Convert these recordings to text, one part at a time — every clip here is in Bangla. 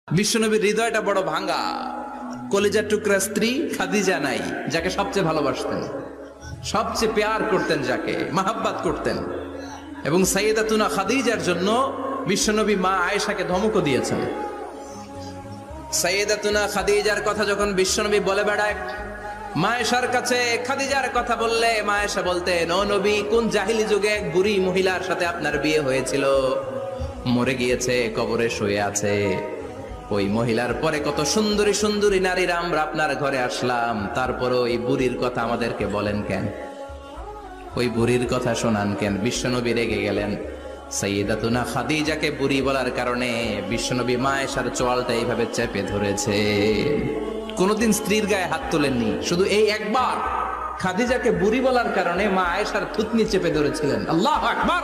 বিশ্বনবীর হৃদয়টা বড় ভাঙা, কলিজার টুকরা স্ত্রী খাদিজা নাই, যাকে সবচেয়ে ভালোবাসতেন, সবচেয়ে প্যার করতেন, যাকে মাহাব্বাত করতেন। এবং সাইয়েদাতুনা খাদিজার জন্য বিশ্বনবী মা আয়েশাকে ধমকও দিয়েছেন। সাইয়েদাতুনা খাদিজার কথা যখন বিশ্বনবী বলে বেড়ায় মা আয়েশার কাছে, খাদিজার কথা বললে মা আয়েশা বলতেন, ও নবী, কোন জাহিলি যুগে এক বুড়ি মহিলার সাথে আপনার বিয়ে হয়েছিল, মরে গিয়েছে, কবরে শুয়ে আছে। ওই মহিলার পরে কত সুন্দরী সুন্দরী নারীরা আমরা আপনার ঘরে আসলাম, তারপর ওই বুড়ির কথা আমাদেরকে বলেন কেন, ওই বুড়ির কথা শোনান কেন? বিশ্বনবী রেগে গেলেন। সাইয়েদাতুনা খাদিজাকে বুড়ি বলার কারণে বিশ্বনবী মা আয়েশার চোয়ালটা এইভাবে চেপে ধরেছে। কোনদিন স্ত্রীর গায়ে হাত তোলেননি, শুধু এই একবার খাদিজাকে বুড়ি বলার কারণে মা আয়েশার থুতনি চেপে ধরেছিলেন। আল্লাহু আকবার।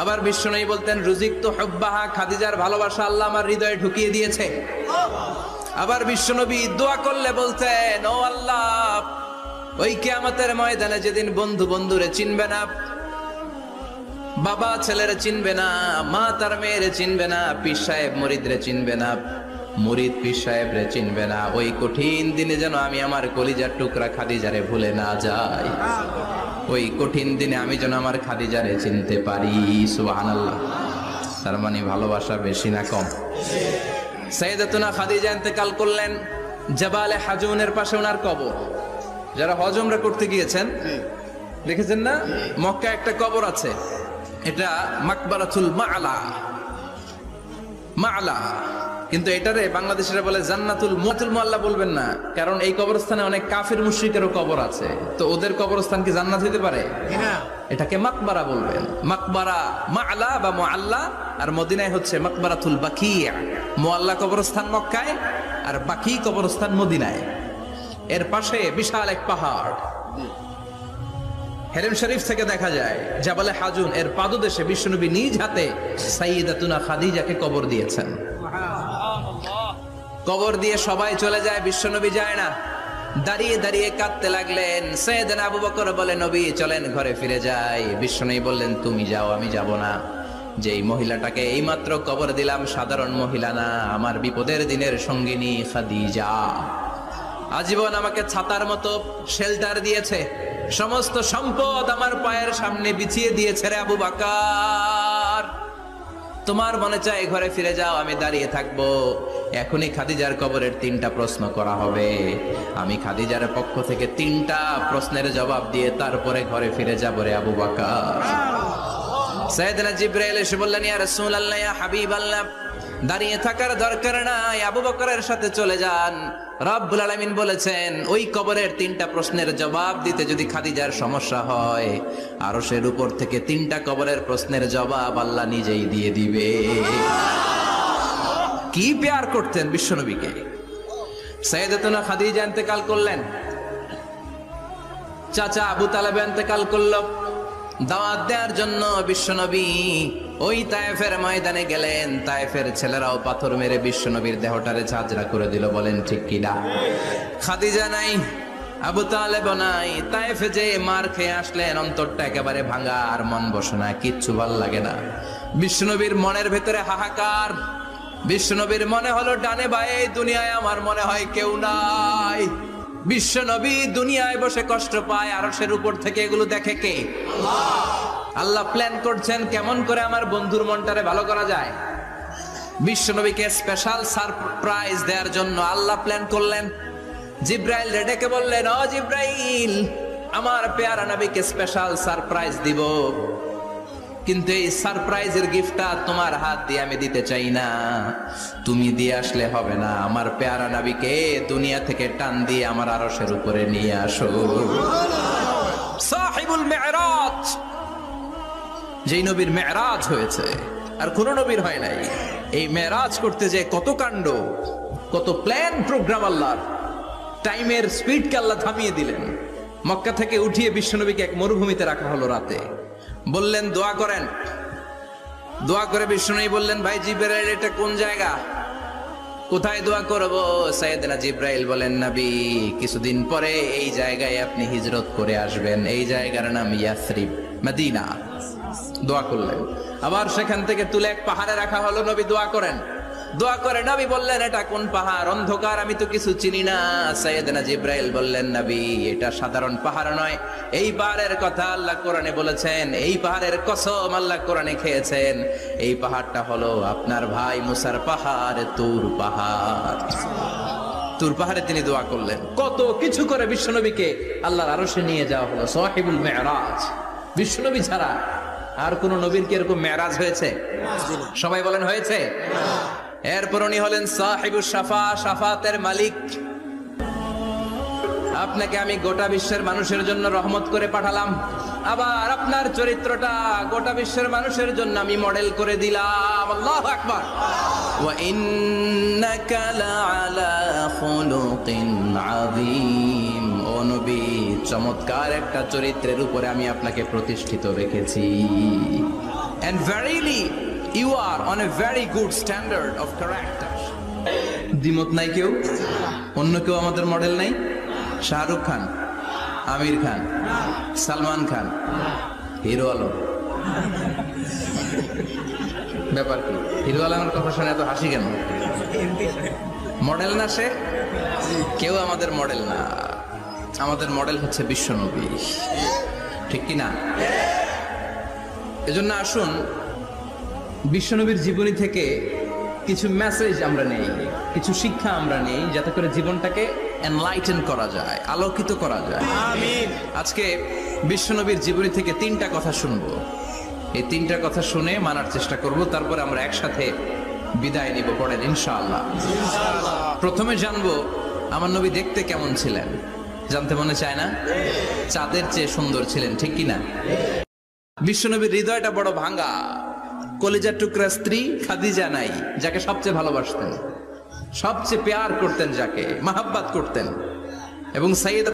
আবার বিশ্বনবী বলতেন, রুজিক তো হুব্বাহা, খাদিজার ভালোবাসা আল্লাহ আমার হৃদয়ে ঢুকিয়ে দিয়েছে। আবার বিশ্বনবী দোয়া করলে বলতেন, ও আল্লাহ, ওই কিয়ামতের ময়দানে যেদিন বন্ধু বন্ধুরে চিনবে না, বাবা ছেলেরে চিনবে না, মা তার মেয়েরে চিনবে না, পীর সাহেব মুরিদরে চিনবে না, মুরিদ পীর সাহেবরে চিনবে না, ওই কঠিন দিনে যেন আমি আমার কলিজার টুকরা খাদিজারে ভুলে না যাই, ওই কঠিন দিনে আমি যেন আমার খাদিজারে চিনতে পারি। সুবহানাল্লাহ। তার মানে ভালোবাসা বেশি না কম? সাইয়েদাতুনা খাদিজা ইন্তেকাল করলেন জাবালে হাজুনের পাশে, ওনার কবর। যারা হজ উমরা করতে গিয়েছেন দেখেছেন না, মক্কা একটা কবর আছে, এটা মাকবারাতুল মা'লা, মা'লা, কিন্তু এটারে বাংলাদেশিরা বলে জান্নাতুল মুআল্লা বলবেন না, কারণ এই কবরস্থানে অনেক কাফির মুশরিকেরও কবর আছে, তো ওদের কবরস্থান কি জান্নাত হতে পারে? এটাকে মাকবারা বলবেন। মাকবারা মা'লা বা মুআল্লা, আর মদিনায় হচ্ছে মাকবারাতুল বাকিয়া। মুআল্লা কবরস্থান মক্কায়, আর বাকি কবরস্থান মদিনায়। এর পাশে বিশাল এক পাহাড়, হেরেম শরীফ থেকে দেখা যায় জাবালে হাজুন, এর পাদদেশে বিশ্বনবী নিজ হাতে সাইয়েদাতুনা খাদিজাকে কবর দিয়েছেন। কবর দিয়ে সবাই চলে যায়, বিশ্বনবী যায় না, দাঁড়িয়ে দাঁড়িয়ে কাঁদতে লাগলেন। সাইয়েদনা আবু বকর বলে, নবী চলেন ঘরে ফিরে যাই। বিশ্বনবী বললেন, তুমি যাও, আমি যাব না। যেই মহিলাটাকে এইমাত্র কবর দিলাম সাধারণ মহিলা না, আমার বিপদের দিনের সঙ্গিনী খাদিজা। আজীবন আমাকে ছাতার মতো শেল্টার দিয়েছে, সমস্ত সম্পদ আমার পায়ের সামনে বিছিয়ে দিয়েছে রে আবু বকর। তোমার মনে চায় ঘরে ফিরে যাও, আমি দাঁড়িয়ে থাকবো। এখনই খাদিজার কবরের 3টা প্রশ্ন করা হবে, আমি খাদিজার পক্ষ থেকে 3টা প্রশ্নের জবাব দিয়ে তারপরে ঘরে ফিরে যাবো রে আবু বকর। সাইয়েদনা জিবরাইল এসে বললেন, ইয়া রাসূলুল্লাহ, ইয়া হাবিবাল্লাহ, দাঁড়িয়ে থাকার দরকার নাই, আবু বকরের সাথে চলে যান। রব্বুল আলামিন বলেছেন, ওই কবরের 3টা প্রশ্নের জবাব দিতে যদি খাদিজার সমস্যা হয়, আরশের উপর থেকে 3টা কবরের প্রশ্নের জবাব আল্লাহ নিজেই দিয়ে দিবে। কি প্যার করতেন বিশ্বনবীকে। সাইয়েদাতুনা খাদিজা ইন্তেকাল করলেন, চাচা আবু তালেব ইন্তেকাল করল। দাওয়াত দেওয়ার জন্য বিশ্বনবী ওই তায়েফের ময়দানে গেলেন। তায়েফের ছেলেরাও পাথর মেরে বিশ্বনবীর দেহটারে ঝাঁঝরা করে দিল, বলেন ঠিক কিনা? খাদিজা নাই, আবু তালেব নাই। তায়েফে যে মার খেয়ে আসলেন, অন্তরটা একেবারে ভাঙা, আর মন বসে না, কিচ্ছু ভাল লাগে না। বিশ্বনবীর মনের ভেতরে হাহাকার। বিশ্বনবীর মনে হলো, ডানে বায়ে দুনিয়ায় আমার মনে হয় কেউ নাই। বিশ্বনবী দুনিয়ায় বসে কষ্ট পায়, আরশের উপর থেকে এগুলো দেখে কে? আল্লাহ প্ল্যান করছেন কেমন করে আমার বন্ধুর মনটারে ভালো করা যায়। বিশ্বনবীকে স্পেশাল সারপ্রাইজ দেওয়ার জন্য আল্লাহ প্ল্যান করলেন। জিব্রাইল ডেকে বললেন, ও জিব্রাইল, আমার পেয়ারা নবীকে স্পেশাল সারপ্রাইজ দিব, কিন্তু এই সারপ্রাইজের গিফটটা তোমার হাত দিয়ে আমি দিতে চাই না, তুমি দিয়ে আসলে হবে না। আমার পেয়ারা নবীকে দুনিয়া থেকে টান দিয়ে আমার আরশের উপরে নিয়ে আসো। সাহিবুল মেরাজ, যেই নবীর মেরাজ হয়েছে আর কোন নবীর হয় নাই। এই মেরাজ করতে যে কত কাণ্ড, কত প্ল্যান প্রোগ্রাম আল্লাহর। টাইমের স্পিডকে আল্লাহ থামিয়ে দিলেন। মক্কা থেকে উঠিয়ে বিশ্বনবীকে এক মরুভূমিতে রাখা হলো রাতে। বললেন, দোয়া করেন। দোয়া করে বিশ্বনবী বললেন, ভাই জিবরাইল, এটা কোন জায়গা, কোথায় দোয়া করব? সাইয়েদনা জিবরাইল বলেন, নবী, কিছুদিন পরে এই জায়গায় আপনি হিজরত করে আসবেন, এই জায়গার নাম ইয়াসরিব, মদিনা। দোয়া করলেন। আবার সেখান থেকে তুলে এক পাহাড়ে রাখা হলো, নবী দোয়া করেন। দোয়া করে নবী বললেন, এটা কোন পাহাড়? অন্ধকার, আমি তো কিছু চিনি না। সাইয়েদনা জিব্রাইল বললেন, নবী এটা সাধারণ পাহাড় নয়, এই পাহাড়ের কথা আল্লাহ কোরআনে বলেছেন, এই পাহাড়ের কসম আল্লাহ কোরআনে খেয়েছেন। এই পাহাড়টা হলো আপনার ভাই মুসার পাহাড়, তুর পাহাড়। তুর পাহাড়ে তিনি দোয়া করলেন। কত কিছু করে বিশ্বনবীকে আল্লাহর আরশে নিয়ে যাওয়া হলো, সাহিবুল মেরাজ। বিশ্বনবী ছাড়া আর কোন নবীর কি এরকম মেরাজ হয়েছে? সবাই বলেন হয়েছে। এরপর উনি হলেন সাহিবুস শাফা, শাফাতের মালিক। আপনাকে আমি গোটা বিশ্বের মানুষের জন্য রহমত করে পাঠালাম, আবার আপনার চরিত্রটা গোটা বিশ্বের মানুষের জন্য আমি মডেল করে দিলাম। আল্লাহু আকবার। ওয়া ইন্নাকা লাআলা খুলুকিন আযীম। ও নবী, চমৎকার একটা চরিত্রের উপরে আমি আপনাকে প্রতিষ্ঠিত রেখেছি। And verily you are on a very good standard of character. দ্বিমত নাই কেউ? অন্য কেউ আমাদের মডেল নাই? শাহরুখ খান, আমির খান, সালমান খান, হিরো আলম। ব্যাপার কি? হিরো আলমের কথা শুনে এত হাসি কেন? মডেল না সে? কেউ আমাদের মডেল না। আমাদের মডেল হচ্ছে বিশ্বনবী, ঠিক কি না? এজন্য আসুন বিশ্বনবীর জীবনী থেকে কিছু মেসেজ আমরা নেই, কিছু শিক্ষা আমরা নেই, যাতে করে জীবনটাকে এনলাইটেন করা যায়, আলোকিত করা যায়। আমিন। আজকে বিশ্বনবীর জীবনী থেকে 3টা কথা শুনবো। এই 3টা কথা শুনে মানার চেষ্টা করব, তারপরে আমরা একসাথে বিদায় নিব। পড়েন ইনশাআল্লাহ। প্রথমে জানবো আমার নবী দেখতে কেমন ছিলেন। জানতে মনে চায় না? চাঁদের চেয়ে সুন্দর ছিলেন, ঠিক কি না? বিশ্বনবীর হৃদয়টা বড় ভাঙা, কলিজার টুকরা স্ত্রী খাদিজা নাই, যাকে সবচেয়ে ভালোবাসতেন, সবচেয়ে প্যার করতেন, যাকে মাহাব্বাত করতেন। এবং সাইয়েদা